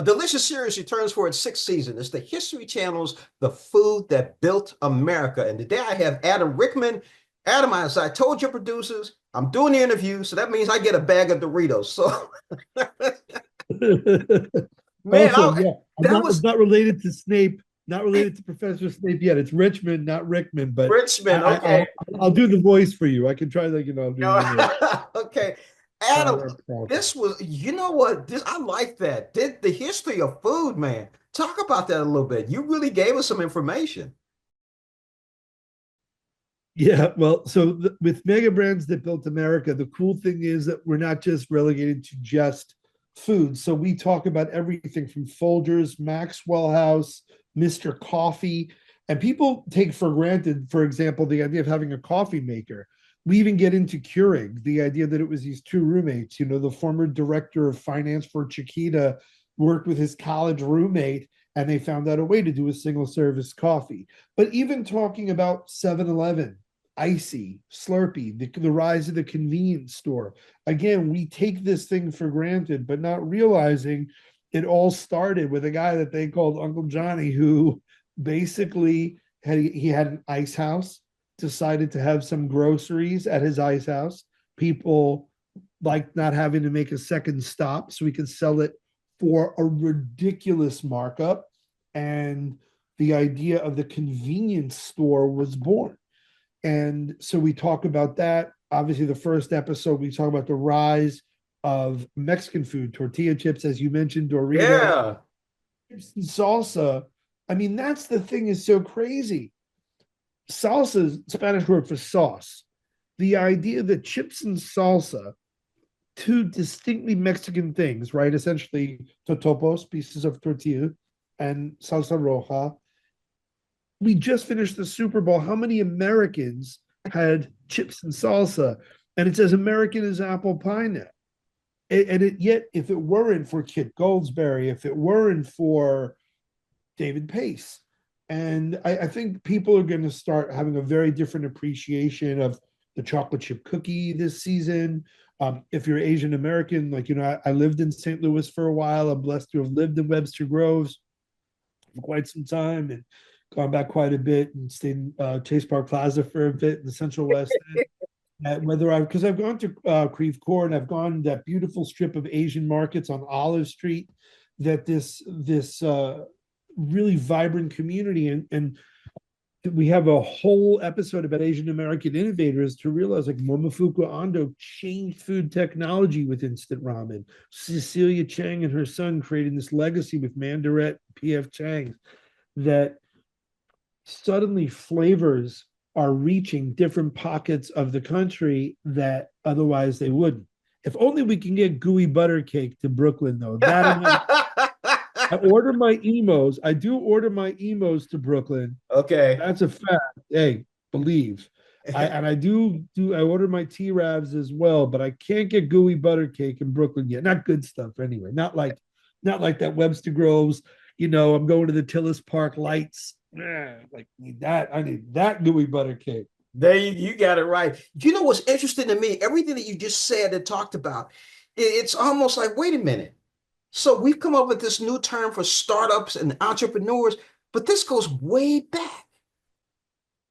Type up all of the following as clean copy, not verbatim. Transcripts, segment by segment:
A delicious series returns for its sixth season. It's the History Channel's The Food That Built America. And today I have Adam Rickman. Adam, as I told your producers, I'm doing the interview, so that means I get a bag of Doritos. So, man, Awesome. Yeah. that I'm was not related to Snape, not related to Professor Snape yet. It's Richmond, not Rickman, but Richmond. I'll Okay. I'll do the voice for you. I can try like, doing your name. Okay. Adam, Not a problem. this was, you know what? This I like that. Did the history of food, man. Talk about that a little bit. You really gave us some information. Yeah, well, so with mega brands that built America, the cool thing is that we're not just relegated to just food. So we talk about everything from Folgers, Maxwell House, Mr. Coffee, and people take for granted, for example, the idea of having a coffee maker. We even get into Keurig, the idea that it was these two roommates. The former director of finance for Chiquita worked with his college roommate, and they found out a way to do a single service coffee. But even talking about 7-Eleven, Icy, Slurpee, the rise of the convenience store. Again, we take this thing for granted, but not realizing it all started with a guy that they called Uncle Johnny, who basically had an ice house, decided to have some groceries at his ice house. People like not having to make a second stop, so we could sell it for a ridiculous markup. And the idea of the convenience store was born. And so we talk about that. Obviously, the first episode, we talk about the rise of Mexican food, tortilla chips, as you mentioned, Doritos, Yeah. chips and salsa. I mean, that's the thing is so crazy. Salsa is Spanish word for sauce. The idea that chips and salsa, two distinctly Mexican things, right? Essentially, totopos, pieces of tortilla, and salsa roja. We just finished the Super Bowl. How many Americans had chips and salsa? And it's as American as apple pie now. Yet, if it weren't for Kit Goldsberry, if it weren't for David Pace, and I think people are going to start having a very different appreciation of the chocolate chip cookie this season. If you're Asian American, like, I lived in St. Louis for a while. I'm blessed to have lived in Webster Groves for quite some time and gone back quite a bit and stayed in Chase Park Plaza for a bit in the Central West End. Because I've gone to Creve Coeur and I've gone that beautiful strip of Asian markets on Olive Street, that this really vibrant community, and we have a whole episode about Asian American innovators to realize like Momofuku Ando changed food technology with instant ramen. Cecilia Chang and her son creating this legacy with Mandaret PF Chang's, that suddenly flavors are reaching different pockets of the country that otherwise they wouldn't. If only we can get gooey butter cake to Brooklyn, though. I order my emos. I do order my emos to Brooklyn. Okay. That's a fact. Hey, believe. I order my T-Ravs as well, but I can't get gooey butter cake in Brooklyn yet. Not good stuff anyway. Not like that Webster Groves. I'm going to the Tillis Park Lights. Like need that. I need that gooey butter cake. There you got it right. You know what's interesting to me? Everything that you just said and talked about, it's almost like, wait a minute. So we've come up with this new term for startups and entrepreneurs, but this goes way back.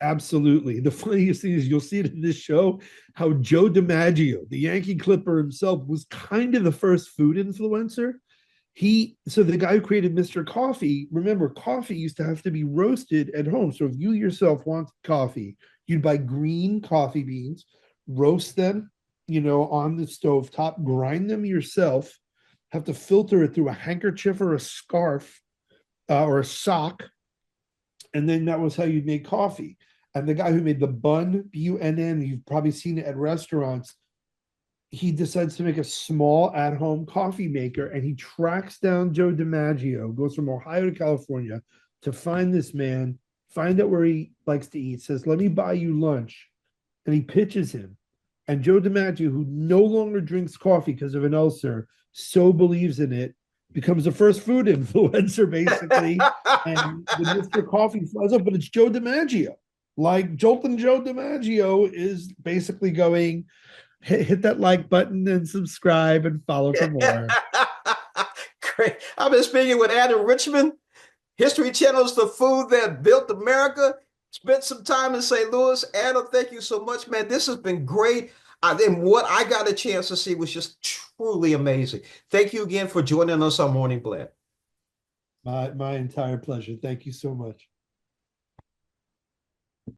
Absolutely. The funniest thing is you'll see it in this show how Joe DiMaggio, the Yankee Clipper himself, was kind of the first food influencer. So the guy who created Mr. Coffee, remember, coffee used to have to be roasted at home. So if you yourself wanted coffee, you'd buy green coffee beans, roast them, on the stove top, grind them yourself, have to filter it through a handkerchief or a scarf or a sock, and then that was how you'd make coffee. And the guy who made the bun, BUNN, you've probably seen it at restaurants, he decides to make a small at-home coffee maker, and he tracks down Joe DiMaggio, goes from Ohio to California to find this man, find out where he likes to eat, says, let me buy you lunch. And he pitches him. And Joe DiMaggio, who no longer drinks coffee because of an ulcer, so believes in it, becomes the first food influencer, basically. And the Mr. Coffee flies up, but it's Joe DiMaggio. Like Joltin' Joe DiMaggio is basically going, hit that like button and subscribe and follow for more. great. I've been speaking with Adam Richmond, History Channel's The Food That Built America. Spent some time in St. Louis. Adam, thank you so much, man. This has been great. And what I got a chance to see was just truly amazing. Thank you again for joining us on Morning Blend. My entire pleasure. Thank you so much.